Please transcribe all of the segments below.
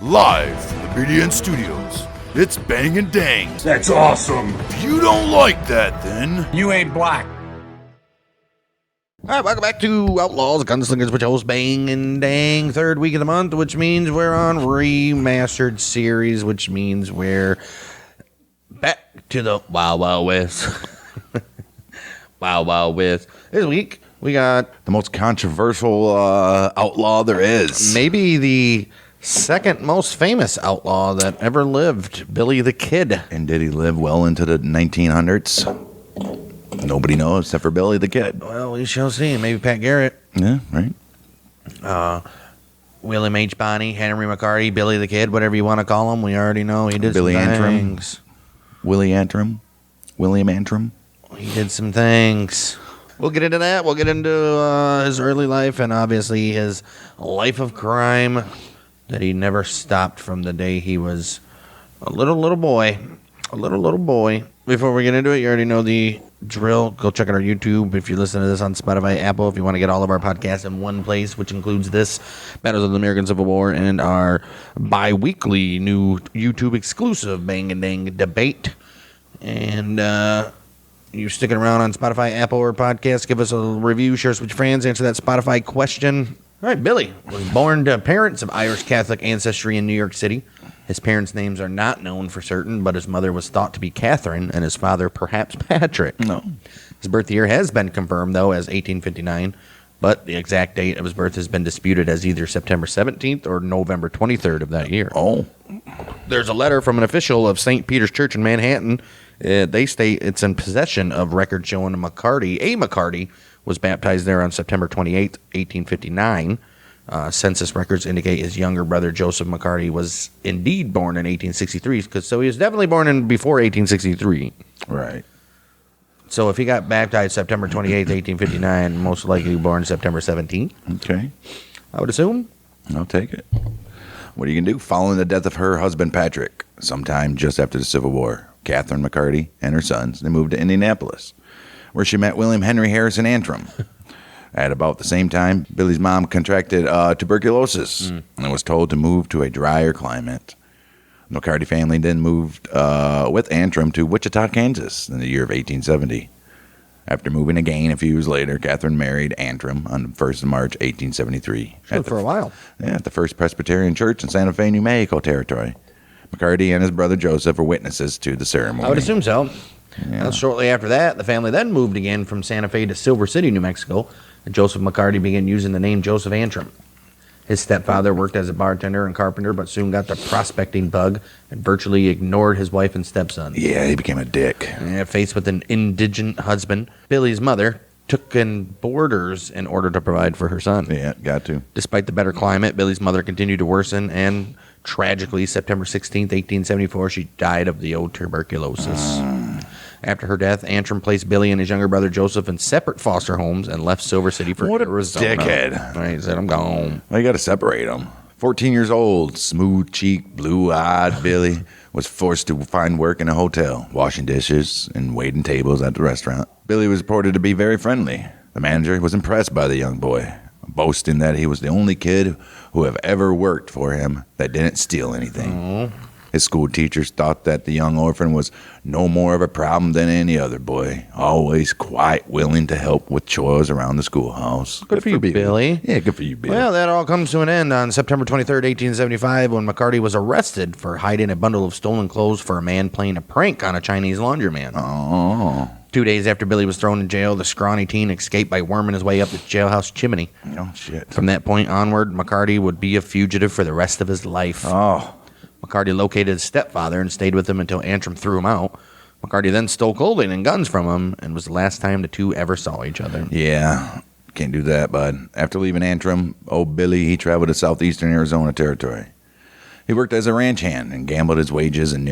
Live from the BDN Studios, it's Bang and Dang. That's awesome. If you don't like that, then You ain't black. All right, welcome back to Outlaws Gunslingers, which hosts Bang and Dang, third week of the month, which means we're on Remastered series, which means we're back to the Wild Wild West. Wild Wild West. This week, we got the most controversial outlaw there is. maybe the second most famous outlaw that ever lived, Billy the Kid. And did he live well into the 1900s? Nobody knows except for Billy the Kid. Well, we shall see. Maybe Pat Garrett. Yeah, right. William H. Bonney, Henry McCarty, Billy the Kid, whatever you want to call him. We already know he did Billy some Antrim. things. William Antrim. He did some things. We'll get into that. We'll get into his early life and obviously his life of crime that he never stopped from the day he was a little boy. A little boy. Before we get into it, you already know the drill. Go check out our YouTube if you listen to this on Spotify, Apple, if you want to get all of our podcasts in one place, which includes this, Battles of the American Civil War, and our bi-weekly new YouTube exclusive Bang and Dang debate. And you're sticking around on Spotify, Apple, or podcasts, give us a review, share us with your friends, answer that Spotify question. All right, Billy was born to parents of Irish Catholic ancestry in New York City. His parents' names are not known for certain, but his mother was thought to be Catherine and his father perhaps Patrick. No. His birth year has been confirmed, though, as 1859, but the exact date of his birth has been disputed as either September 17th or November 23rd of that year. Oh. There's a letter from an official of St. Peter's Church in Manhattan. They state it's in possession of records showing McCarty was baptized there on September 28th, 1859. Census records indicate his younger brother Joseph McCarty was indeed born in 1863, so he was definitely born before 1863. Right. So if he got baptized September 28th, 1859, most likely born September 17th. Okay. I would assume. I'll take it. What are you going to do? Following the death of her husband, Patrick, sometime just after the Civil War, Catherine McCarty and her sons, they moved to Indianapolis, where she met William Henry Harrison Antrim. At about the same time, Billy's mom contracted tuberculosis and was told to move to a drier climate. The McCarty family then moved with Antrim to Wichita, Kansas in the year of 1870. After moving again a few years later, Catherine married Antrim on the 1st of March, 1873. For a while. Yeah, at the First Presbyterian Church in Santa Fe, New Mexico territory. McCarty and his brother Joseph were witnesses to the ceremony. I would assume so. Yeah. Shortly after that, the family then moved again from Santa Fe to Silver City, New Mexico, and Joseph McCarty began using the name Joseph Antrim. His stepfather worked as a bartender and carpenter, but soon got the prospecting bug and virtually ignored his wife and stepson. Yeah, he became a dick. Faced with an indigent husband, Billy's mother took in boarders in order to provide for her son. Yeah, got to. Despite the better climate, Billy's mother continued to worsen, and tragically, September 16th, 1874, she died of the old tuberculosis. After her death, Antrim placed Billy and his younger brother Joseph in separate foster homes and left Silver City for Arizona. Dickhead. Right, he said, I'm gone. Well, you got to separate them. 14 years old, smooth-cheeked, blue-eyed Billy was forced to find work in a hotel, washing dishes and waiting tables at the restaurant. Billy was reported to be very friendly. The manager was impressed by the young boy, boasting that he was the only kid who have ever worked for him that didn't steal anything. His school teachers thought that the young orphan was no more of a problem than any other boy, always quite willing to help with chores around the schoolhouse. Good for you, Billy. Yeah, good for you, Billy. Well, that all comes to an end on September 23rd, 1875, when McCarty was arrested for hiding a bundle of stolen clothes for a man playing a prank on a Chinese laundromat. Oh. 2 days after Billy was thrown in jail, the scrawny teen escaped by worming his way up the jailhouse chimney. Oh, shit. From that point onward, McCarty would be a fugitive for the rest of his life. Oh. McCarty located his stepfather and stayed with him until Antrim threw him out. McCarty then stole clothing and guns from him, and was the last time the two ever saw each other. Yeah, can't do that, bud. After leaving Antrim, old Billy, he traveled to southeastern Arizona territory. He worked as a ranch hand and gambled his wages in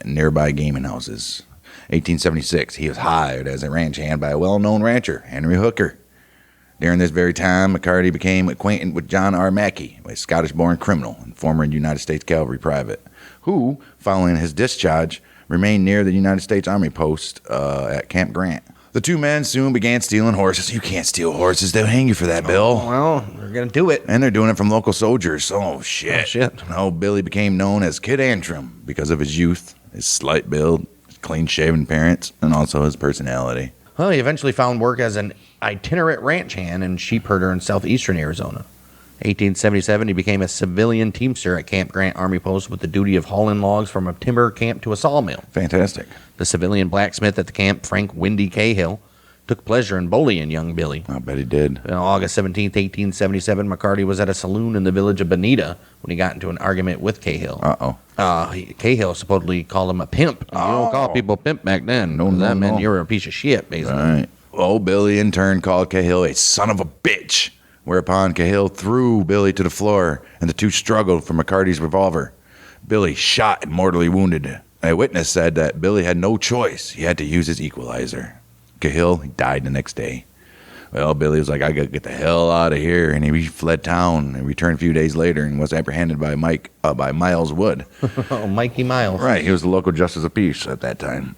nearby gaming houses. 1876, he was hired as a ranch hand by a well-known rancher, Henry Hooker. During this very time, McCarty became acquainted with John R. Mackey, a Scottish-born criminal and former United States cavalry private, who, following his discharge, remained near the United States Army post at Camp Grant. The two men soon began stealing horses. You can't steal horses. They'll hang you for that, Bill. Well, they're going to do it. And they're doing it from local soldiers. Oh, shit. Oh, shit. Old Billy became known as Kid Antrim because of his youth, his slight build, his clean-shaven appearance, and also his personality. Well, he eventually found work as an itinerant ranch hand and sheep herder in southeastern Arizona. 1877, he became a civilian teamster at Camp Grant Army Post with the duty of hauling logs from a timber camp to a sawmill. Fantastic. The civilian blacksmith at the camp, Frank Windy Cahill, took pleasure in bullying young Billy. I bet he did. On August 17th, 1877, McCarty was at a saloon in the village of Bonita when he got into an argument with Cahill. Cahill supposedly called him a pimp. You don't call people pimp back then. No, that no, meant no. you were a piece of shit, basically. Right. Old Billy, in turn, called Cahill a son of a bitch, whereupon Cahill threw Billy to the floor, and the two struggled for McCarty's revolver. Billy shot and mortally wounded. A witness said that Billy had no choice. He had to use his equalizer. Cahill, he died the next day. Well, Billy was like, I got to get the hell out of here, and he fled town and returned a few days later and was apprehended by Miles Wood. Oh, Mikey Miles. Right, he was the local justice of peace at that time.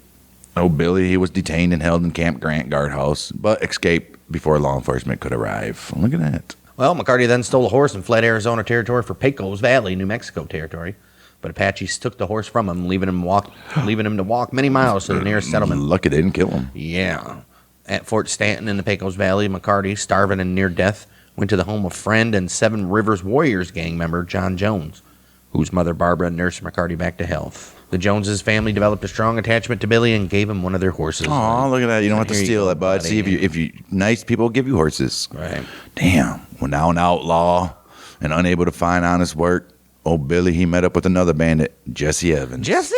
Oh, Billy, he was detained and held in Camp Grant guardhouse, but escaped before law enforcement could arrive. Look at that. Well, McCarty then stole a horse and fled Arizona territory for Pecos Valley, New Mexico territory. But Apaches took the horse from him, leaving him to walk many miles to the nearest settlement. Lucky they didn't kill him. Yeah. At Fort Stanton in the Pecos Valley, McCarty, starving and near death, went to the home of friend and Seven Rivers Warriors gang member John Jones, whose mother Barbara nursed McCarty back to health. The Joneses' family developed a strong attachment to Billy and gave him one of their horses. Oh, look at that. You don't have to Here you steal go, that, bud. buddy. See, if you nice people will give you horses. Right. Damn. Well, now an outlaw and unable to find honest work, old Billy, he met up with another bandit, Jesse Evans. Jesse?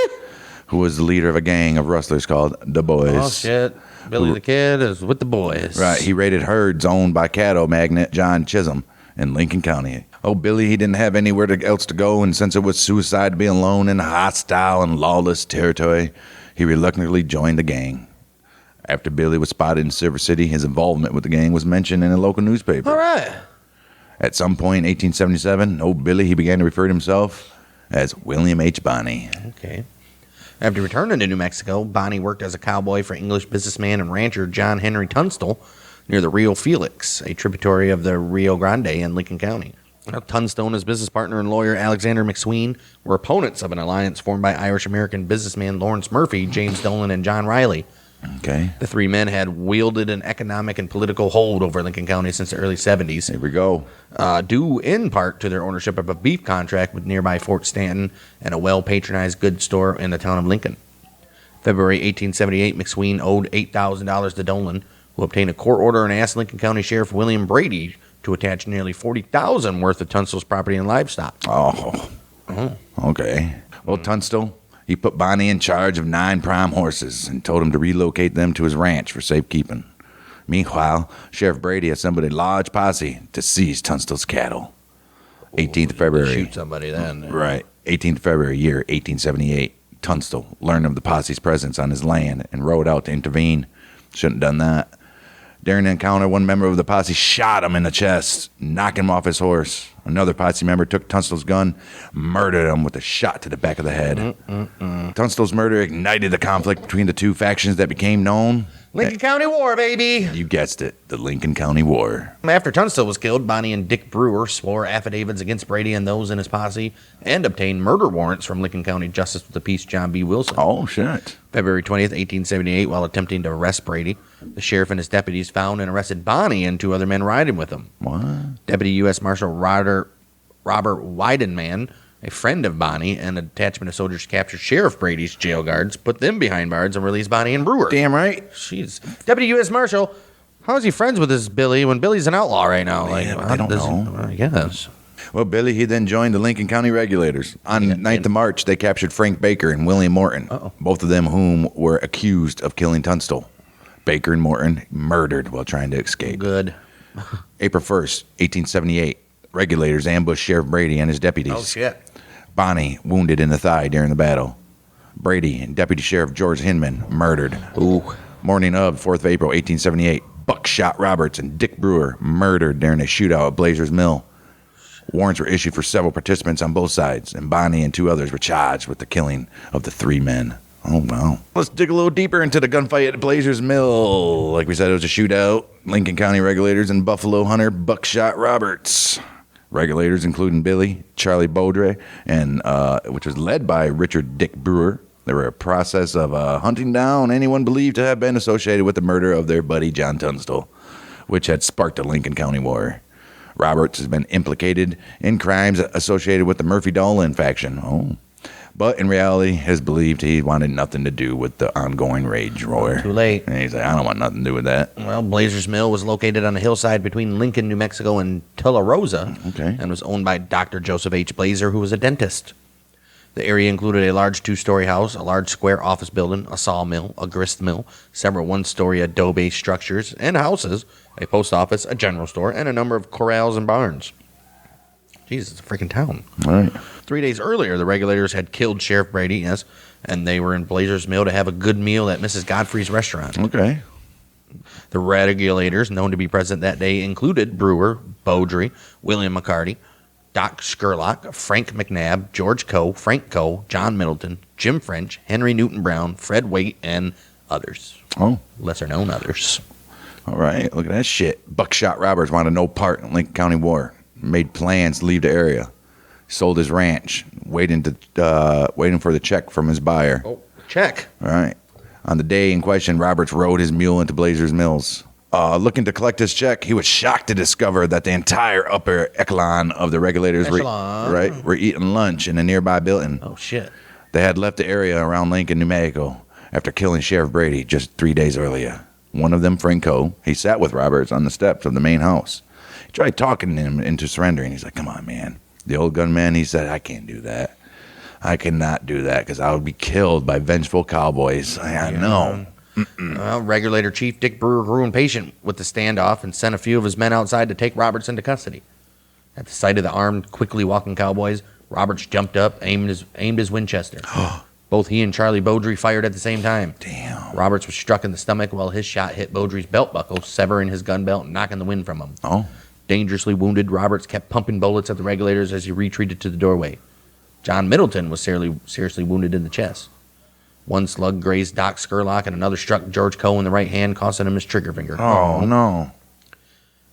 Who was the leader of a gang of rustlers called the Boys. Oh, shit. Billy the Kid is with the boys. Right. He raided herds owned by cattle magnate John Chisholm in Lincoln County. Oh, Billy, he didn't have anywhere else to go, and since it was suicide to be alone in a hostile and lawless territory, he reluctantly joined the gang. After Billy was spotted in Silver City, his involvement with the gang was mentioned in a local newspaper. All right. At some point in 1877, old Billy, he began to refer to himself as William H. Bonney. Okay. After returning to New Mexico, Bonney worked as a cowboy for English businessman and rancher John Henry Tunstall near the Rio Felix, a tributary of the Rio Grande in Lincoln County. Now, Tunstall and his business partner and lawyer Alexander McSween were opponents of an alliance formed by Irish-American businessman Lawrence Murphy, James Dolan, and John Riley. Okay. The three men had wielded an economic and political hold over Lincoln County since the early 70s. Here we go. Due in part to their ownership of a beef contract with nearby Fort Stanton and a well-patronized goods store in the town of Lincoln. February 1878, McSween owed $8,000 to Dolan, who obtained a court order and asked Lincoln County Sheriff William Brady to attach nearly $40,000 worth of Tunstall's property and livestock. Oh. Okay. Well, Tunstall, he put Bonney in charge of 9 prime horses and told him to relocate them to his ranch for safekeeping. Meanwhile, Sheriff Brady assembled a large posse to seize Tunstall's cattle. 18th of February. Shoot somebody then. Right. 18th of February, year 1878. Tunstall learned of the posse's presence on his land and rode out to intervene. Shouldn't have done that. During the encounter, one member of the posse shot him in the chest, knocking him off his horse. Another posse member took Tunstall's gun, murdered him with a shot to the back of the head. Tunstall's murder ignited the conflict between the two factions that became known. Lincoln County War, baby! You guessed it, the Lincoln County War. After Tunstall was killed, Bonney and Dick Brewer swore affidavits against Brady and those in his posse and obtained murder warrants from Lincoln County Justice of the Peace John B. Wilson. Oh, shit. February 20th, 1878, while attempting to arrest Brady, the sheriff and his deputies found and arrested Bonney and 2 other men riding with him. What? Deputy U.S. Marshal Robert Weidenman, a friend of Bonney, and a detachment of soldiers captured Sheriff Brady's jail guards, put them behind bars, and released Bonney and Brewer. Damn right. Jeez. Deputy U.S. Marshal, how is he friends with this Billy when Billy's an outlaw right now? Yeah, how I don't does he- know. I guess. Well, Billy, he then joined the Lincoln County Regulators. On 9th of March, they captured Frank Baker and William Morton, both of them whom were accused of killing Tunstall. Baker and Morton murdered while trying to escape. Good. April 1st, 1878, regulators ambushed Sheriff Brady and his deputies. Oh, shit. Bonney wounded in the thigh during the battle. Brady and Deputy Sheriff George Hinman murdered. Ooh. Morning of 4th of April, 1878, Buckshot Roberts and Dick Brewer murdered during a shootout at Blazer's Mill. Warrants were issued for several participants on both sides, and Bonney and 2 others were charged with the killing of the 3 men. Oh, wow. Let's dig a little deeper into the gunfight at Blazers Mill. Like we said, it was a shootout. Lincoln County regulators and Buffalo hunter Buckshot Roberts. Regulators including Billy, Charlie Baudry, and which was led by Richard Dick Brewer. They were a process of hunting down anyone believed to have been associated with the murder of their buddy John Tunstall, which had sparked the Lincoln County War. Roberts has been implicated in crimes associated with the Murphy Dolan faction. Oh. But in reality, has believed he wanted nothing to do with the ongoing rage war. Too late. And he's like, I don't want nothing to do with that. Well, Blazers Mill was located on a hillside between Lincoln, New Mexico, and Tularosa, and was owned by Dr. Joseph H. Blazer, who was a dentist. The area included a large two-story house, a large square office building, a sawmill, a grist mill, several one-story adobe structures and houses, a post office, a general store, and a number of corrals and barns. Jesus, it's a freaking town. All right. 3 days earlier, the regulators had killed Sheriff Brady, yes, and they were in Blazers Mill to have a good meal at Mrs. Godfrey's restaurant. Okay. The regulators known to be present that day included Brewer, Baudry, William McCarty, Doc Skurlock, Frank McNabb, George Coe, Frank Coe, John Middleton, Jim French, Henry Newton Brown, Fred Waite, and others. Oh. Lesser-known others. All right. Look at that shit. Buckshot Roberts wanted no part in Lincoln County War. Made plans to leave the area. Sold his ranch, waiting for the check from his buyer. Oh, check. All right. On the day in question, Roberts rode his mule into Blazers Mills. Looking to collect his check, he was shocked to discover that the entire upper echelon of the regulators were eating lunch in a nearby building. Oh, shit. They had left the area around Lincoln, New Mexico, after killing Sheriff Brady just 3 days earlier. One of them, Frank Coe, he sat with Roberts on the steps of the main house. He tried talking him into surrendering. He's like, come on, man. The old gunman, he said, I can't do that. I cannot do that because I would be killed by vengeful cowboys. I know. Well, Regulator Chief Dick Brewer grew impatient with the standoff and sent a few of his men outside to take Roberts into custody. At the sight of the armed, quickly walking cowboys, Roberts jumped up, aimed his Winchester. Both he and Charlie Baudry fired at the same time. Damn. Roberts was struck in the stomach while his shot hit Baudry's belt buckle, severing his gun belt and knocking the wind from him. Oh. Dangerously wounded, Roberts kept pumping bullets at the regulators as he retreated to the doorway. John Middleton was seriously wounded in the chest. One slug grazed Doc Skurlock and another struck George Coe in the right hand, costing him his trigger finger. Oh, no.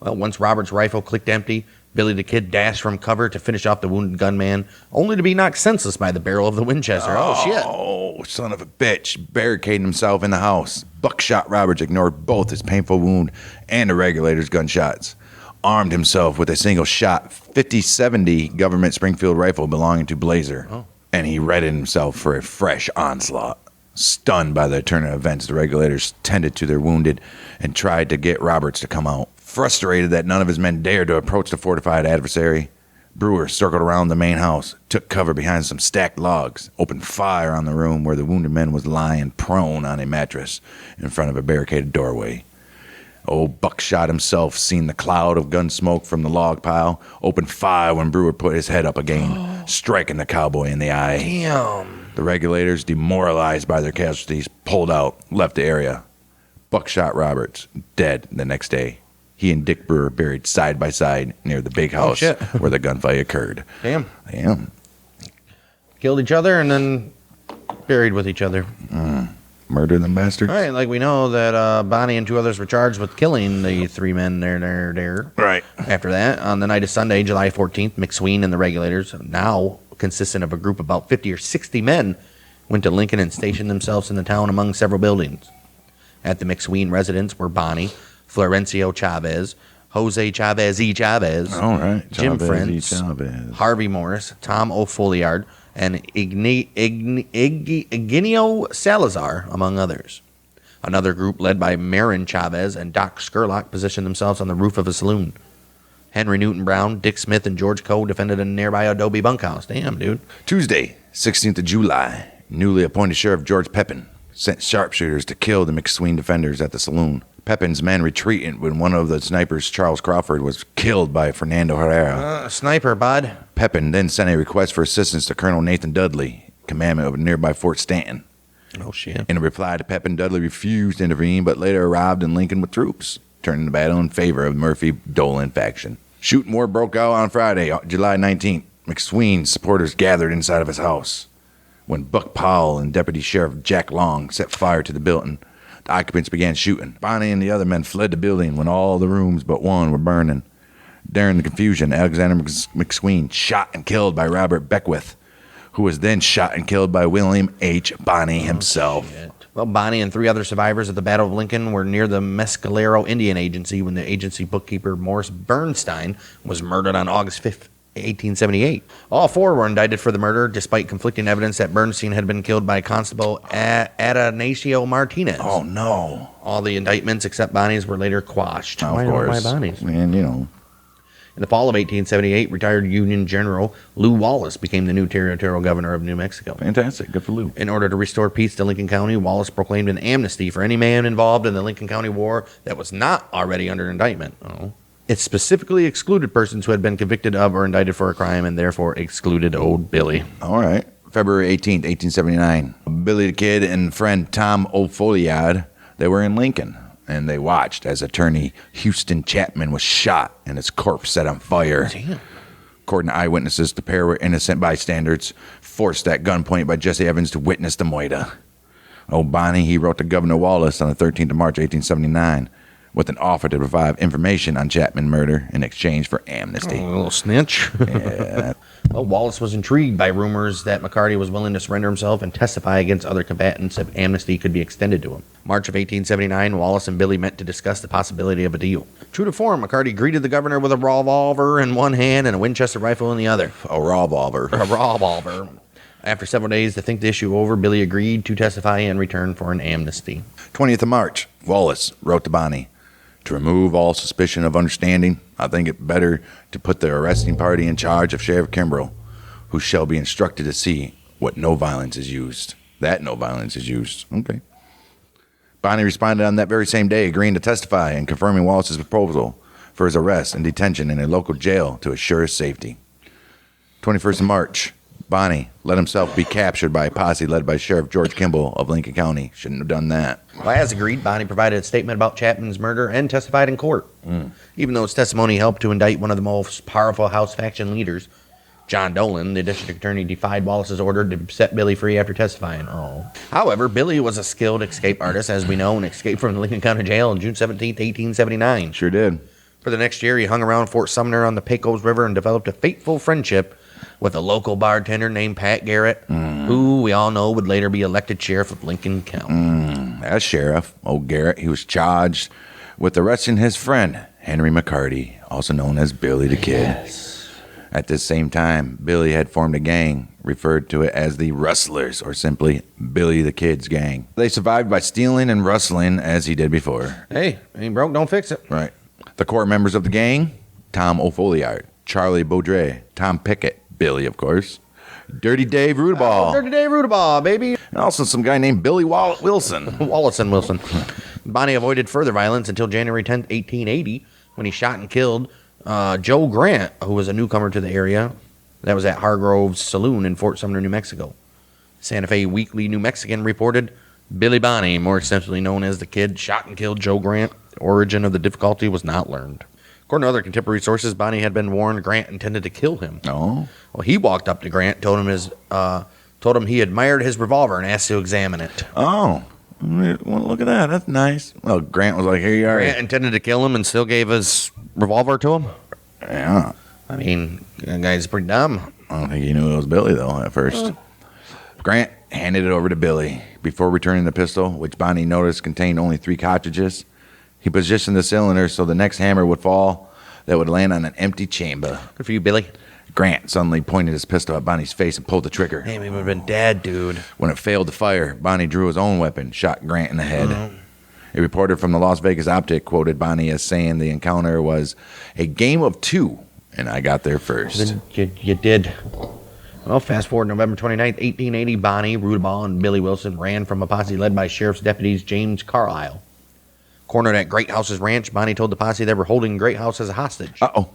Well, once Roberts' rifle clicked empty, Billy the Kid dashed from cover to finish off the wounded gunman, only to be knocked senseless by the barrel of the Winchester. Oh, shit. Oh, son of a bitch. Barricading himself in the house. Buckshot Roberts ignored both his painful wound and the regulator's gunshots. Armed himself with a single-shot 50-70 government Springfield rifle belonging to Blazer. Oh. And he readied himself for a fresh onslaught. Stunned by the turn of events, the regulators tended to their wounded and tried to get Roberts to come out. Frustrated that none of his men dared to approach the fortified adversary, Brewer circled around the main house, took cover behind some stacked logs, opened fire on the room where the wounded man was lying prone on a mattress in front of a barricaded doorway. Old Buckshot himself, seen the cloud of gun smoke from the log pile, opened fire when Brewer put his head up again, striking the cowboy in the eye. Damn. The regulators, demoralized by their casualties, pulled out, left the area. Buckshot Roberts, dead the next day. He and Dick Brewer buried side by side near the big house where the gunfight occurred. Damn. Killed each other and then buried with each other. Murder them bastards. All right, like we know that Bonnie and two others were charged with killing the three men there. Right. After that, on the night of Sunday, July 14th, McSween and the regulators, now consisting of a group of about 50 or 60 men, went to Lincoln and stationed themselves in the town among several buildings. At the McSween residence were Bonnie, Florencio Chavez, Jose Chavez E. Chavez, all right. Jim Chavez Frentz, Harvey Morris, Tom O'Folliard, and Eugenio Salazar, among others. Another group led by Marin Chavez and Doc Skurlock positioned themselves on the roof of a saloon. Henry Newton Brown, Dick Smith, and George Coe defended a nearby adobe bunkhouse. Damn, dude. Tuesday, 16th of July, newly appointed Sheriff George Pepin sent sharpshooters to kill the McSween defenders at the saloon. Pepin's men retreated when one of the snipers, Charles Crawford, was killed by Fernando Herrera. Sniper, bud. Pepin then sent a request for assistance to Colonel Nathan Dudley, commandant of nearby Fort Stanton. Oh, shit. In a reply to Pepin, Dudley refused to intervene, but later arrived in Lincoln with troops, turning the battle in favor of the Murphy-Dolan faction. Shooting war broke out on Friday, July 19th. McSween's supporters gathered inside of his house. when Buck Powell and Deputy Sheriff Jack Long set fire to the building. The occupants began shooting. Bonnie and the other men fled the building when all the rooms but one were burning. During the confusion, Alexander McSween shot and killed by Robert Beckwith, who was then shot and killed by William H. Bonnie himself. Shit. Well, Bonnie and 3 other survivors of the Battle of Lincoln were near the Mescalero Indian Agency when the agency bookkeeper Morris Bernstein was murdered on August 5th, 1878. All 4 were indicted for the murder, despite conflicting evidence that Bernstein had been killed by Constable Atanasio Martinez. Oh, no. All the indictments except Bonnie's were later quashed. Of course. Why Bonnie's? Man, you know. In the fall of 1878, retired Union General Lew Wallace became the new territorial governor of New Mexico. Fantastic. Good for Lew. In order to restore peace to Lincoln County, Wallace proclaimed an amnesty for any man involved in the Lincoln County War that was not already under indictment. It specifically excluded persons who had been convicted of or indicted for a crime and therefore excluded Old Billy. All right. February 18th, 1879. Billy the Kid and friend Tom O'Folliard, they were in Lincoln, and they watched as attorney Houston Chapman was shot and his corpse set on fire. Damn. According to eyewitnesses, the pair were innocent bystanders, forced at gunpoint by Jesse Evans to witness the moida. Old Bonnie, he wrote to Governor Wallace on the 13th of March, 1879, with an offer to provide information on Chapman murder in exchange for amnesty. A little snitch. Yeah. Well, Wallace was intrigued by rumors that McCarty was willing to surrender himself and testify against other combatants if amnesty could be extended to him. March of 1879, Wallace and Billy met to discuss the possibility of a deal. True to form, McCarty greeted the governor with a revolver in one hand and a Winchester rifle in the other. A revolver. A revolver. After several days to think the issue over, Billy agreed to testify in return for an amnesty. 20th of March, Wallace wrote to Bonnie, to remove all suspicion of understanding, I think it better to put the arresting party in charge of Sheriff Kimbrough, who shall be instructed to see what no violence is used. That no violence is used. Okay. Bonnie responded on that very same day, agreeing to testify and confirming Wallace's proposal for his arrest and detention in a local jail to assure his safety. 21st of March, Bonnie let himself be captured by a posse led by Sheriff George Kimball of Lincoln County. Shouldn't have done that. Well, as agreed, Bonnie provided a statement about Chapman's murder and testified in court. Even though his testimony helped to indict one of the most powerful House faction leaders, John Dolan, the district attorney, defied Wallace's order to set Billy free after testifying. However, Billy was a skilled escape artist, as we know, and escaped from the Lincoln County Jail on June 17, 1879. Sure did. For the next year, he hung around Fort Sumner on the Pecos River and developed a fateful friendship with a local bartender named Pat Garrett, who we all know would later be elected sheriff of Lincoln County. As sheriff, old Garrett, he was charged with arresting his friend, Henry McCarty, also known as Billy the Kid. Yes. At this same time, Billy had formed a gang, referred to it as the Rustlers, or simply Billy the Kid's gang. They survived by stealing and rustling as he did before. Hey, ain't broke, don't fix it. Right. The core members of the gang, Tom O'Folliard, Charlie Baudret, Tom Pickett, Billy, of course, Dirty Dave Rudaball, Dirty Dave Rudaball, baby. and also some guy named Billy Wilson. Wallace and Wilson. Bonnie avoided further violence until January 10th, 1880, when he shot and killed Joe Grant, who was a newcomer to the area. That was at Hargrove's Saloon in Fort Sumner, New Mexico. Santa Fe Weekly New Mexican reported, Billy Bonnie, more extensively known as the Kid, shot and killed Joe Grant. The origin of the difficulty was not learned. According to other contemporary sources, Bonnie had been warned Grant intended to kill him. Oh. Well, he walked up to Grant, told him he admired his revolver and asked to examine it. Oh. Well, look at that. That's nice. Well, Grant was like, here you are. Grant intended to kill him and still gave his revolver to him? Yeah. I mean, that guy's pretty dumb. I don't think he knew it was Billy, though, at first. Grant handed it over to Billy. Before returning the pistol, which Bonnie noticed contained only 3 cartridges, he positioned the cylinder so the next hammer would fall that would land on an empty chamber. Good for you, Billy. Grant suddenly pointed his pistol at Bonnie's face and pulled the trigger. Hey, we would have been dead, dude. When it failed to fire, Bonnie drew his own weapon, shot Grant in the head. A reporter from the Las Vegas Optic quoted Bonnie as saying the encounter was a game of 2, and I got there first. You did. Well, fast forward November 29th, 1880, Bonnie, Rudaball, and Billy Wilson ran from a posse led by sheriff's deputies James Carlisle. Cornered at Great House's ranch, Bonnie told the posse they were holding Great House as a hostage. Uh-oh.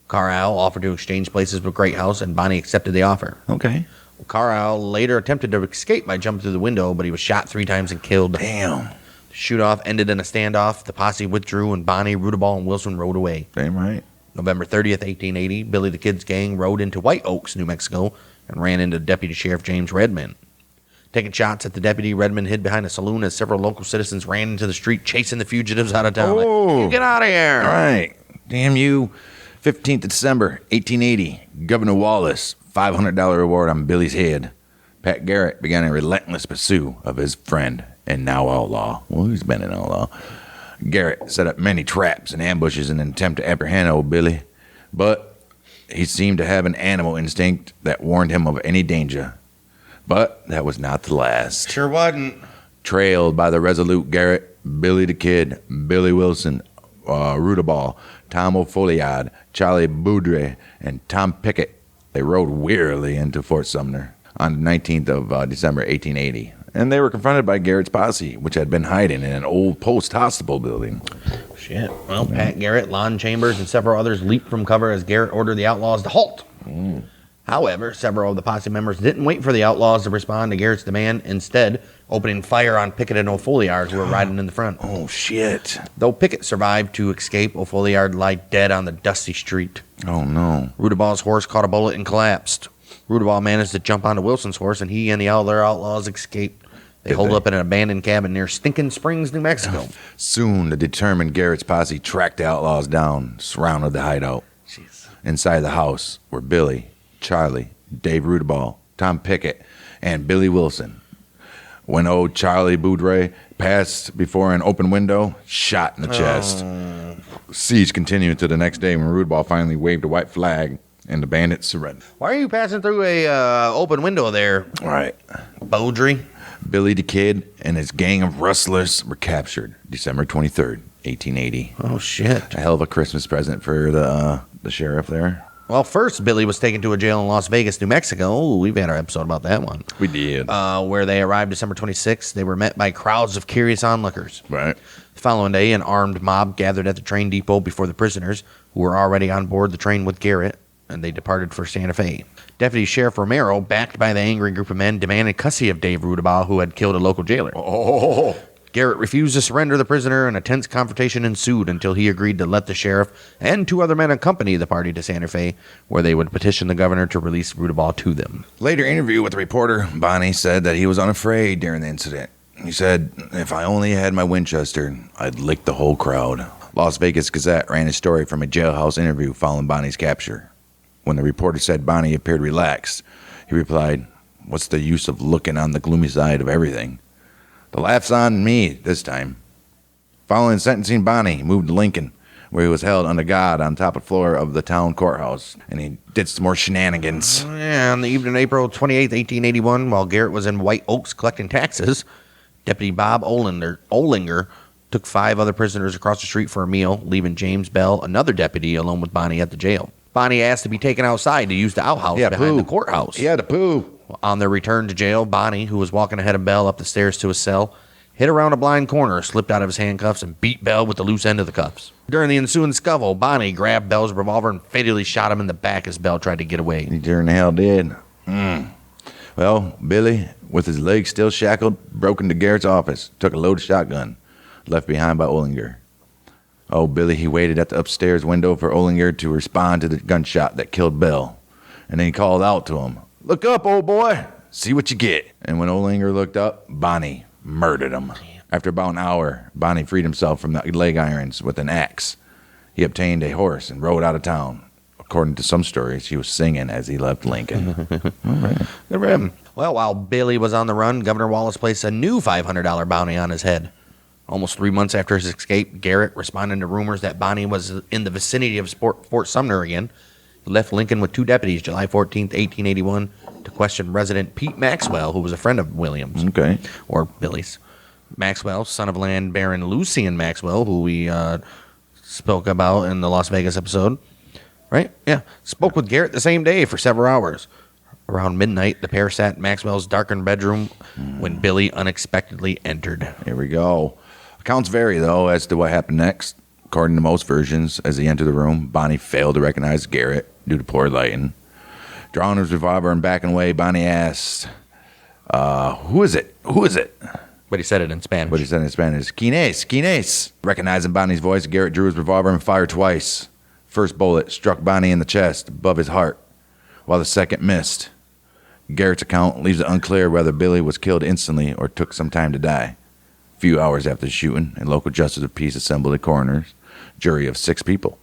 Carlisle offered to exchange places with Great House, and Bonnie accepted the offer. Okay. Carlisle later attempted to escape by jumping through the window, but he was shot 3 times and killed. Damn. The shoot-off ended in a standoff. The posse withdrew, and Bonnie, Rudaball, and Wilson rode away. Damn right. November 30th, 1880, Billy the Kid's gang rode into White Oaks, New Mexico, and ran into Deputy Sheriff James Redmond. Taking shots at the deputy, Redmond hid behind a saloon as several local citizens ran into the street chasing the fugitives out of town. Oh. Get out of here. All right. Damn you. 15th of December, 1880. Governor Wallace, $500 reward on Billy's head. Pat Garrett began a relentless pursuit of his friend and now outlaw. Well, he's been an outlaw. Garrett set up many traps and ambushes in an attempt to apprehend old Billy, but he seemed to have an animal instinct that warned him of any danger. But that was not the last. Sure wasn't. Trailed by the resolute Garrett, Billy the Kid, Billy Wilson, Rudaball, Tom O'Folliard, Charlie Boudre, and Tom Pickett, they rode wearily into Fort Sumner on the 19th of December, 1880. And they were confronted by Garrett's posse, which had been hiding in an old post-hospital building. Shit. Well, Pat Garrett, Lon Chambers, and several others leaped from cover as Garrett ordered the outlaws to halt. However, several of the posse members didn't wait for the outlaws to respond to Garrett's demand, instead opening fire on Pickett and O'Folliard, who were riding in the front. Oh, shit. Though Pickett survived to escape, O'Folliard lay dead on the dusty street. Oh, no. Rudaball's horse caught a bullet and collapsed. Rudaball managed to jump onto Wilson's horse, and he and the other outlaws escaped. They holed up in an abandoned cabin near Stinking Springs, New Mexico. Soon, the determined Garrett's posse tracked the outlaws down, surrounded the hideout. Jeez. Inside the house were Billy, Charlie, Dave Rudaball, Tom Pickett, and Billy Wilson. When old Charlie Boudre passed before an open window, shot in the chest. Siege continued to the next day when Rudaball finally waved a white flag and the bandits surrendered. Why are you passing through a open window there, All right. Beaudry? Billy the Kid and his gang of rustlers were captured December 23rd, 1880. Oh, shit. A hell of a Christmas present for the sheriff there. Well, first, Billy was taken to a jail in Las Vegas, New Mexico. Ooh, we've had our episode about that one. We did. Where they arrived December 26th. They were met by crowds of curious onlookers. Right. The following day, an armed mob gathered at the train depot before the prisoners, who were already on board the train with Garrett, and they departed for Santa Fe. Deputy Sheriff Romero, backed by the angry group of men, demanded custody of Dave Rudaball, who had killed a local jailer. Oh. Garrett refused to surrender the prisoner, and a tense confrontation ensued until he agreed to let the sheriff and two other men accompany the party to Santa Fe, where they would petition the governor to release Rudaball to them. Later interview with the reporter, Bonnie said that he was unafraid during the incident. He said, "If I only had my Winchester, I'd lick the whole crowd." Las Vegas Gazette ran a story from a jailhouse interview following Bonnie's capture. When the reporter said Bonnie appeared relaxed, he replied, "What's the use of looking on the gloomy side of everything? The laugh's on me this time." Following sentencing, Bonnie moved to Lincoln, where he was held under guard on top of the floor of the town courthouse, and he did some more shenanigans. Yeah, on the evening of April 28th, 1881, while Garrett was in White Oaks collecting taxes, Deputy Bob Olinger took 5 other prisoners across the street for a meal, leaving James Bell, another deputy, alone with Bonnie at the jail. Bonnie asked to be taken outside to use the outhouse behind the courthouse. Yeah, the poo. On their return to jail, Bonnie, who was walking ahead of Bell up the stairs to his cell, hit around a blind corner, slipped out of his handcuffs, and beat Bell with the loose end of the cuffs. During the ensuing scuffle, Bonnie grabbed Bell's revolver and fatally shot him in the back as Bell tried to get away. He sure in the hell did. Well, Billy, with his legs still shackled, broke into Garrett's office, took a loaded shotgun, left behind by Olinger. Oh, Billy, he waited at the upstairs window for Olinger to respond to the gunshot that killed Bell. And then he called out to him, "Look up, old boy. See what you get." And when Olinger looked up, Bonnie murdered him. After about an hour, Bonnie freed himself from the leg irons with an axe. He obtained a horse and rode out of town. According to some stories, he was singing as he left Lincoln. All right. Good for him. Well, while Billy was on the run, Governor Wallace placed a new $500 bounty on his head. Almost 3 months after his escape, Garrett, responding to rumors that Bonnie was in the vicinity of Fort Sumner again, left Lincoln with 2 deputies July 14th, 1881, to question resident Pete Maxwell, who was a friend of Williams. Okay. Or Billy's. Maxwell, son of land baron Lucien Maxwell, who we spoke about in the Las Vegas episode. Right? Yeah. Spoke with Garrett the same day for several hours. Around midnight, the pair sat in Maxwell's darkened bedroom when Billy unexpectedly entered. Here we go. Accounts vary, though, as to what happened next. According to most versions, as he entered the room, Bonnie failed to recognize Garrett due to poor lighting. Drawing his revolver and backing away, Bonnie asked, "Who is it? Who is it?" But he said it in Spanish. "Quines, Quines." Recognizing Bonnie's voice, Garrett drew his revolver and fired twice. First bullet struck Bonnie in the chest above his heart, while the second missed. Garrett's account leaves it unclear whether Billy was killed instantly or took some time to die. A few hours after the shooting, a local justice of peace assembled a coroner's jury of 6 people.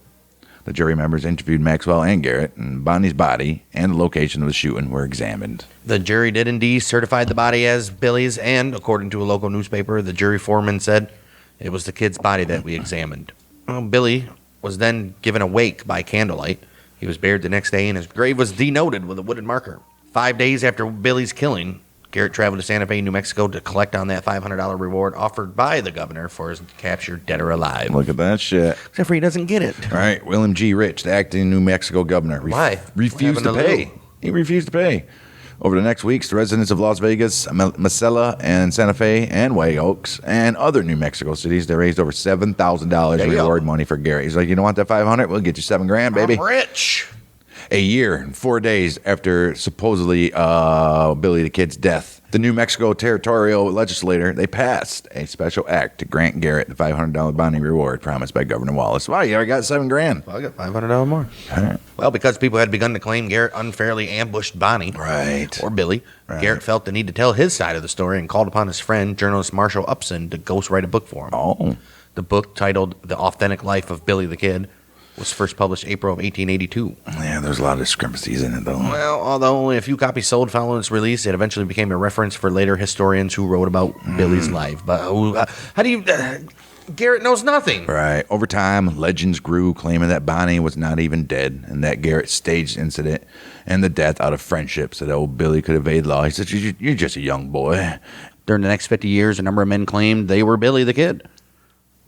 The jury members interviewed Maxwell and Garrett, and Bonnie's body and the location of the shooting were examined. The jury did indeed certify the body as Billy's, and according to a local newspaper, the jury foreman said it was the kid's body that we examined. Billy was then given a wake by candlelight. He was buried the next day, and his grave was denoted with a wooden marker. 5 days after Billy's killing, Garrett traveled to Santa Fe, New Mexico to collect on that $500 reward offered by the governor for his capture, dead or alive. Look at that shit. Except for he doesn't get it. All right, William G. Rich, the acting New Mexico governor. Why? Refused to pay. He refused to pay. Over the next weeks, the residents of Las Vegas, Mesilla, and Santa Fe, and White Oaks, and other New Mexico cities, they raised over $7,000 reward money for Garrett. He's like, you don't want that $500? We'll get you $7,000, baby. I'm rich. A year and 4 days after supposedly Billy the Kid's death, the New Mexico territorial legislature, they passed a special act to grant Garrett the $500 bonding reward promised by Governor Wallace. Wow, you already got $7,000. Well, I got $500 more. Right. Well, because people had begun to claim Garrett unfairly ambushed Bonnie. Right. Or Billy. Right. Garrett felt the need to tell his side of the story and called upon his friend, journalist Marshall Upson, to ghostwrite a book for him. Oh. The book, titled The Authentic Life of Billy the Kid, was first published April of 1882. Yeah, there's a lot of discrepancies in it, though. Well, although only a few copies sold following its release, it eventually became a reference for later historians who wrote about Billy's life. But how do you... Garrett knows nothing. Right. Over time, legends grew, claiming that Bonnie was not even dead, and that Garrett staged the incident and the death out of friendship so that old Billy could evade law. He said, you're just a young boy. During the next 50 years, a number of men claimed they were Billy the Kid.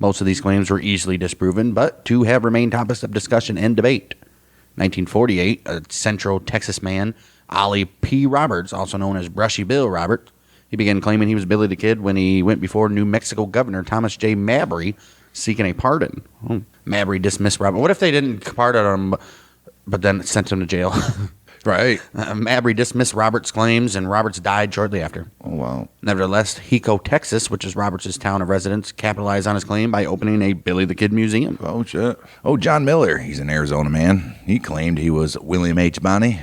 Most of these claims were easily disproven, but 2 have remained topics of discussion and debate. 1948, a Central Texas man, Ollie P. Roberts, also known as Brushy Bill Roberts, he began claiming he was Billy the Kid when he went before New Mexico Governor Thomas J. Mabry seeking a pardon. Mabry dismissed Roberts. What if they didn't pardon him, but then sent him to jail? Right. Mabry dismissed Roberts' claims, and Roberts died shortly after. Oh, wow. Nevertheless, Hico, Texas, which is Roberts' town of residence, capitalized on his claim by opening a Billy the Kid museum. Oh, shit. Oh, John Miller. He's an Arizona man. He claimed he was William H. Bonney.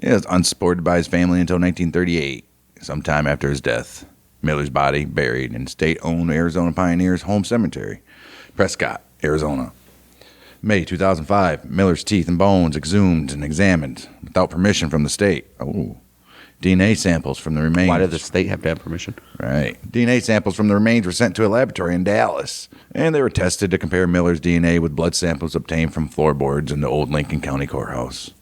He was unsupported by his family until 1938, sometime after his death. Miller's body buried in state-owned Arizona Pioneers Home Cemetery, Prescott, Arizona. May 2005, Miller's teeth and bones exhumed and examined without permission from the state. Oh, DNA samples from the remains. Why did the state have to have permission? Right. DNA samples from the remains were sent to a laboratory in Dallas, and they were tested to compare Miller's DNA with blood samples obtained from floorboards in the old Lincoln County Courthouse,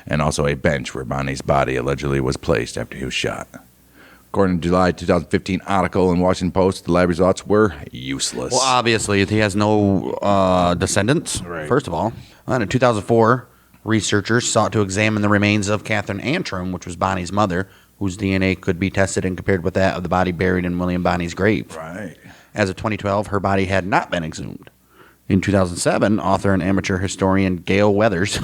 and also a bench where Bonnie's body allegedly was placed after he was shot. According to July 2015 article in Washington Post, the lab results were useless. Well, obviously, he has no descendants, Right. first of all. And in 2004, researchers sought to examine the remains of Catherine Antrim, which was Bonnie's mother, whose DNA could be tested and compared with that of the body buried in William Bonnie's grave. Right. As of 2012, her body had not been exhumed. In 2007, author and amateur historian Gail Weathers,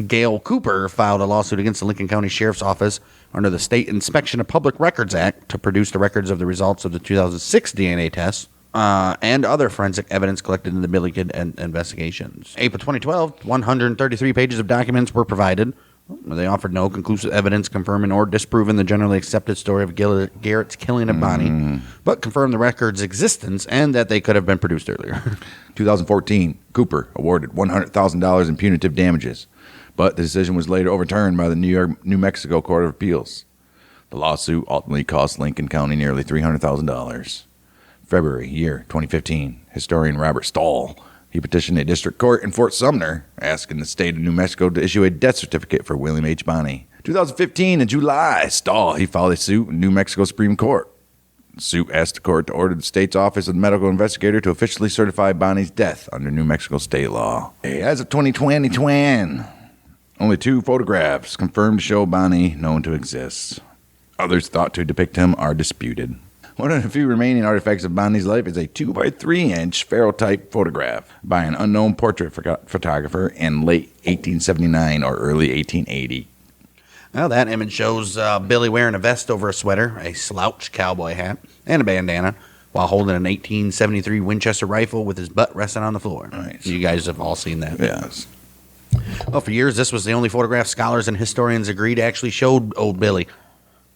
Gail Cooper, filed a lawsuit against the Lincoln County Sheriff's Office under the State Inspection of Public Records Act to produce the records of the results of the 2006 DNA tests and other forensic evidence collected in the Billy Kid investigations. April 2012, 133 pages of documents were provided. They offered no conclusive evidence confirming or disproving the generally accepted story of Garrett's killing of Bonnie, but confirmed the record's existence and that they could have been produced earlier. 2014, Cooper awarded $100,000 in punitive damages, but the decision was later overturned by the New Mexico Court of Appeals. The lawsuit ultimately cost Lincoln County nearly $300,000. February, year 2015, historian Robert Stahl, he petitioned a district court in Fort Sumner, asking the state of New Mexico to issue a death certificate for William H. Bonney. 2015, in July, Stahl, he filed a suit in New Mexico Supreme Court. The suit asked the court to order the state's Office of the Medical Investigator to officially certify Bonnie's death under New Mexico state law. As of 2020, only 2 photographs confirmed to show Bonnie known to exist. Others thought to depict him are disputed. One of the few remaining artifacts of Bonnie's life is a 2x3-inch ferrotype photograph by an unknown portrait photographer in late 1879 or early 1880. Well, that image shows Billy wearing a vest over a sweater, a slouch cowboy hat, and a bandana, while holding an 1873 Winchester rifle with his butt resting on the floor. Nice. You guys have all seen that. Yes. Well, for years, this was the only photograph scholars and historians agreed actually showed old Billy.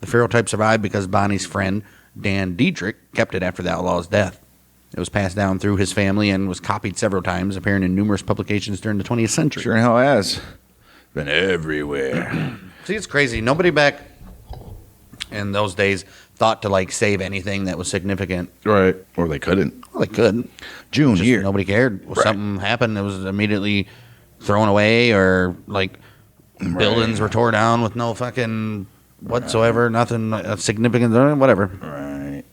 The ferrotype survived because Bonnie's friend, Dan Diedrich, kept it after the outlaw's death. It was passed down through his family and was copied several times, appearing in numerous publications during the 20th century. Sure in hell has. Been everywhere. See, it's crazy. Nobody back in those days thought to, like, save anything that was significant. Right. Or they couldn't. Well, they could. June Just year. nobody cared. If something happened, it was immediately thrown away, or, like, buildings were tore down with no fucking whatsoever, nothing significant, whatever. Right.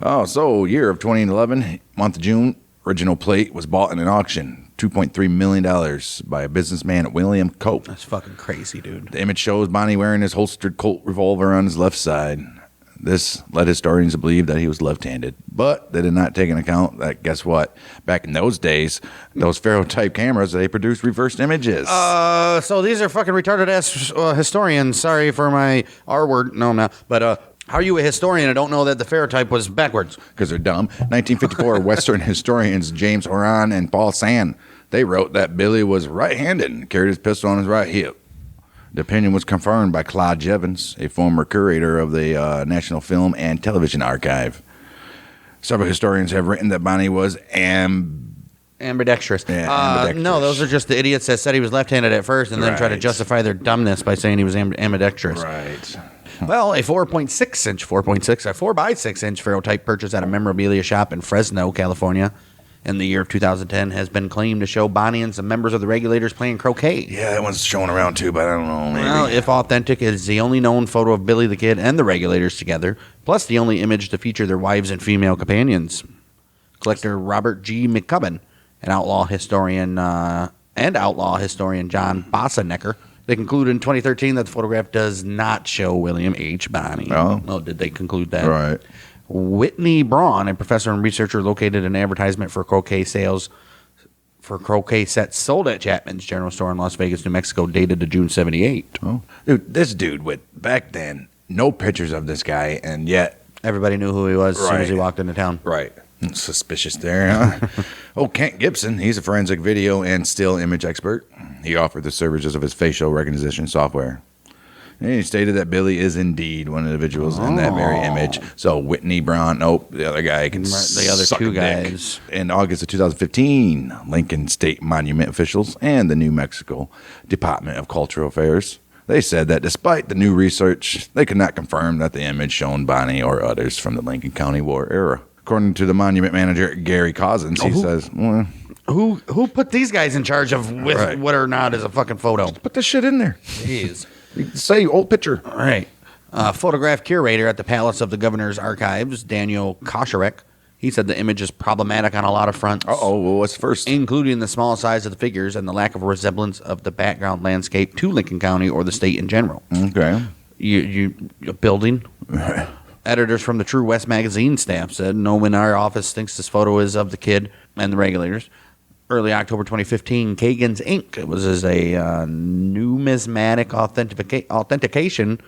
Oh, so year of 2011, month of June, original plate was bought in an auction, $2.3 million by a businessman, William Cope. That's fucking crazy, dude. The image shows Bonnie wearing his holstered Colt revolver on his left side. This led historians to believe that he was left-handed, but they did not take into account that, guess what? Back in those days, those ferrotype cameras, they produced reversed images. So these are fucking retarded-ass historians. Sorry for my R word. No, I'm not. But how are you a historian and don't know that the ferrotype was backwards? Because they're dumb. 1954, Western historians James Horan and Paul Sand, they wrote that Billy was right-handed and carried his pistol on his right hip. The opinion was confirmed by Claude Jevons, a former curator of the National Film and Television Archive. Several historians have written that Bonnie was Ambidextrous. Yeah, ambidextrous. No, those are just the idiots that said he was left-handed at first and then try to Right. justify their dumbness by saying he was ambidextrous. Right. Well, a 4.6-inch ferrotype purchased at a memorabilia shop in Fresno, California, in the year of 2010 has been claimed to show Bonnie and some members of the Regulators playing croquet. Yeah, that one's showing around too, but I don't know. Maybe. Well, if authentic, it is the only known photo of Billy the Kid and the Regulators together, plus the only image to feature their wives and female companions. Collector Robert G. McCubbin, an outlaw historian, and outlaw historian John Bossenecker, they concluded in 2013 that the photograph does not show William H. Bonnie. Oh. Did they conclude that? Right. Whitney Braun, a professor and researcher, located an advertisement for croquet sales for croquet sets sold at Chapman's General Store in Las Vegas, New Mexico, dated to June 78. Oh, dude, this dude with back then no pictures of this guy, and yet Everybody knew who he was as soon as he Right. walked into town. right. Suspicious there, huh? Oh, Kent Gibson, he's a forensic video and still image expert. He offered the services of his facial recognition software. And he stated that Billy is indeed one of the individuals in that very image. So Whitney Braun, nope, the other guy can The other suck two a dick. guys. In August of 2015, Lincoln State Monument officials and the New Mexico Department of Cultural Affairs, they said that despite the new research, they could not confirm that the image shown Bonnie or others from the Lincoln County War era. According to the monument manager, Gary Cousins, he says, well, Who put these guys in charge of Right. what or not is a fucking photo? put this shit in there. Jeez. Say old picture. All right. Photograph curator at the Palace of the Governor's Archives, Daniel Kosharek, he said the image is problematic on a lot of fronts. Uh-oh, well, what's first? Including the small size of the figures and the lack of resemblance of the background landscape to Lincoln County or the state in general. Okay. A building. Editors from the True West magazine staff said, no one in our office thinks this photo is of the kid and the Regulators. Early October 2015, Kagan's Inc. It was as a numismatic authentication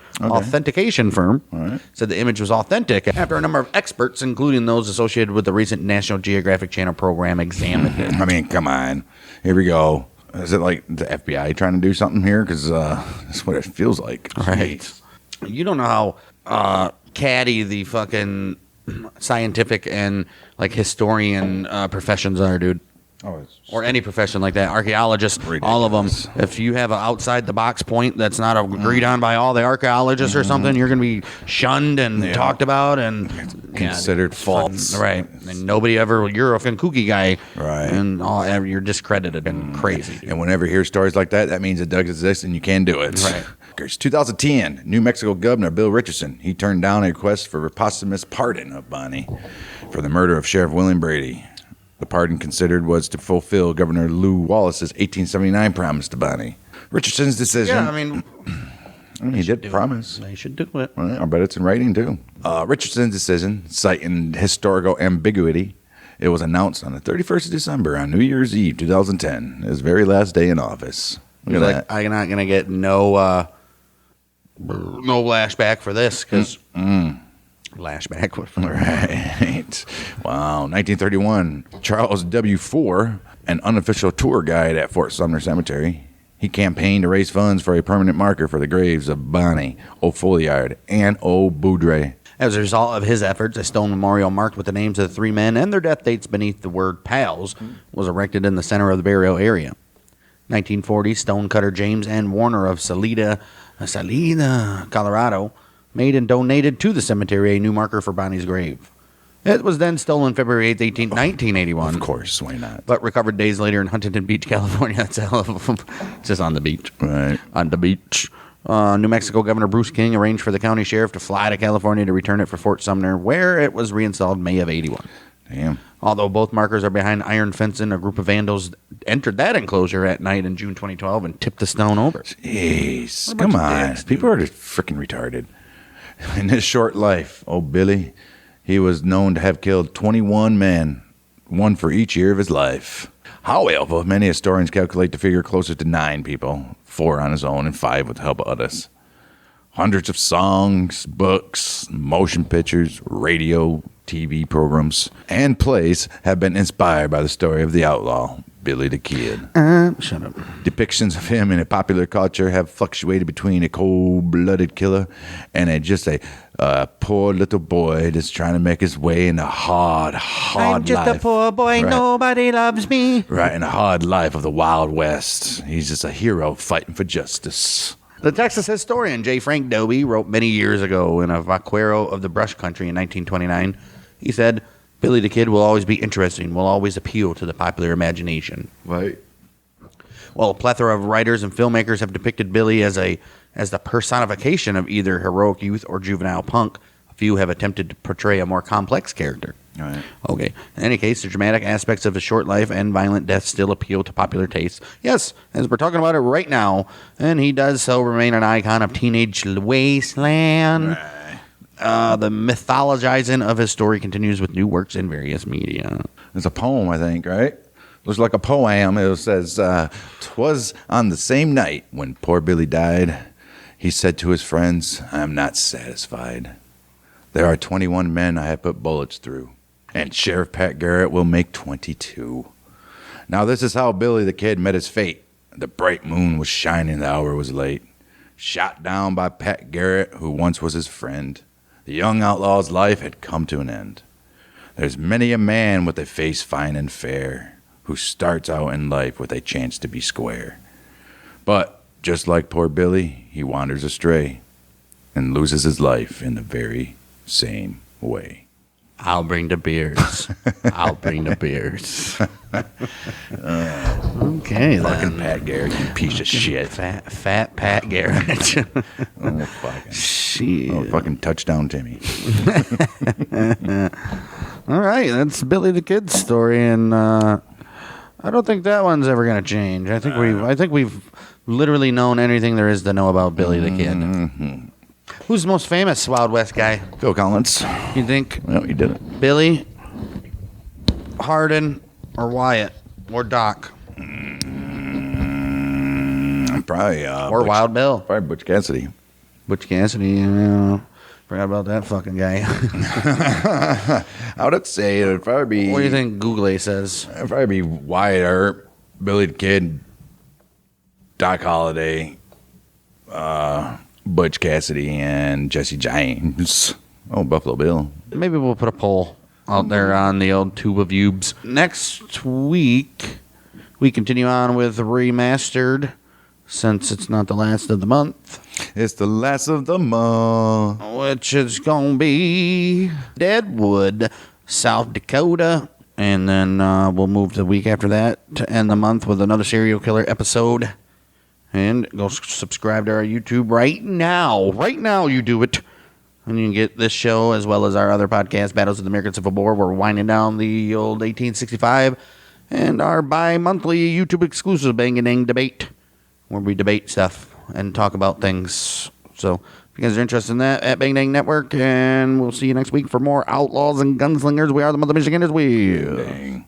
firm. right. Said the image was authentic after a number of experts, including those associated with the recent National Geographic Channel program, examined it. I mean, come on. Here we go. Is it like the FBI trying to do something here? Because that's what it feels like. Right. Jeez. You don't know how catty the fucking scientific and like historian professions are, dude. Oh, it's Or any profession like that, archaeologists, all of them. Ridiculous. If you have an outside the box point that's not agreed on by all the archaeologists or something, you're going to be shunned and talked about and considered false. Right, and nobody ever. You're a fucking kooky guy, Right. And you're discredited and crazy. Dude. And whenever you hear stories like that, that means it does exist and you can do it. Right. 2010, New Mexico Governor Bill Richardson, he turned down a request for a posthumous pardon of Bonnie for the murder of Sheriff William Brady. The pardon considered was to fulfill Governor Lew Wallace's 1879 promise to Bonnie. Richardson's decision. Yeah, I mean, he did promise. they should do it. Well, I bet it's in writing too. Richardson's decision, citing historical ambiguity, it was announced on the 31st of December on New Year's Eve, 2010, his very last day in office. Look at that. I'm not gonna get no lashback for this because lashback. Right. Wow. 1931. Charles W. Four, an unofficial tour guide at Fort Sumner Cemetery, He campaigned to raise funds for a permanent marker for the graves of Bonnie, O'Folliard, and O'Boudre. As a result of his efforts, a stone memorial marked with the names of the three men and their death dates beneath the word pals was erected in the center of the burial area. 1940, stonecutter James N. Warner of Salida, Colorado, made and donated to the cemetery a new marker for Bonnie's grave. It was then stolen February 8th, 1981. Of course, why not? But recovered days later in Huntington Beach, California. That's a hell of a, just on the beach. Right. On the beach. New Mexico Governor Bruce King arranged for the county sheriff to fly to California to return it for Fort Sumner, where it was reinstalled May of 81. Damn. Although both markers are behind iron fencing, a group of vandals entered that enclosure at night in June 2012 and tipped the stone over. Jeez, come on. People are just freaking retarded. In his short life, Billy, he was known to have killed 21 men, one for each year of his life. However, many historians calculate the figure closer to 9 people, 4 on his own and 5 with the help of others. Hundreds of songs, books, motion pictures, radio, TV programs, and plays have been inspired by the story of the outlaw, Billy the Kid. Shut up. Depictions of him in a popular culture have fluctuated between a cold-blooded killer and a poor little boy that's trying to make his way in a hard life. I'm just a poor boy, Right. Nobody loves me. Right, in a hard life of the Wild West. He's just a hero fighting for justice. The Texas historian J. Frank Dobie wrote many years ago in a vaquero of the brush country in 1929. He said, Billy the Kid will always be interesting, will always appeal to the popular imagination. Right. Well, a plethora of writers and filmmakers have depicted Billy as the personification of either heroic youth or juvenile punk. A few have attempted to portray a more complex character. Right. Okay. In any case, the dramatic aspects of his short life and violent death still appeal to popular taste. Yes, as we're talking about it right now, and he does so remain an icon of teenage wasteland. Right. The mythologizing of his story continues with new works in various media. It's a poem, I think, right? Looks like a poem. It says, "'Twas on the same night when poor Billy died, he said to his friends, I am not satisfied. There are 21 men I have put bullets through, and Sheriff Pat Garrett will make 22. Now this is how Billy the Kid met his fate. The bright moon was shining, the hour was late. Shot down by Pat Garrett, who once was his friend. The young outlaw's life had come to an end. There's many a man with a face fine and fair who starts out in life with a chance to be square. But just like poor Billy, he wanders astray and loses his life in the very same way." I'll bring the beers. I'll bring the beers. Okay, Fucking then. Pat Garrett, you piece of shit. Fat Pat Garrett. Oh, fucking. Shit. Oh, fucking touchdown, Timmy. All right, that's Billy the Kid's story, and I don't think that one's ever gonna change. I think we've literally known anything there is to know about Billy the Kid. Mm-hmm. Who's the most famous Wild West guy? Phil Collins. You think No, he didn't. Billy, Hardin, or Wyatt, or Doc, Probably. or Wild Bill? Probably Butch Cassidy. Butch Cassidy. Forgot about that fucking guy. I would say it would probably be. What do you think Google says? It'd probably be Wyatt Earp, Billy the Kid, Doc Holliday, Butch Cassidy, and Jesse James. Oh, Buffalo Bill. Maybe we'll put a poll out there on the old tube of Ubes. Next week, we continue on with Remastered, since it's not the last of the month, It's the last of the month. which is going to be Deadwood, South Dakota. And then we'll move to the week after that to end the month with another serial killer episode. And go subscribe to our YouTube right now. Right now, you do it. And you can get this show as well as our other podcast, Battles of the American Civil War. We're winding down the old 1865. And our bi-monthly YouTube exclusive Bang and Dang Debate, where we debate stuff and talk about things. So if you guys are interested in that, at Bang Dang Network. And we'll see you next week for more Outlaws and Gunslingers. We are the Mother Michigan as well. Dang.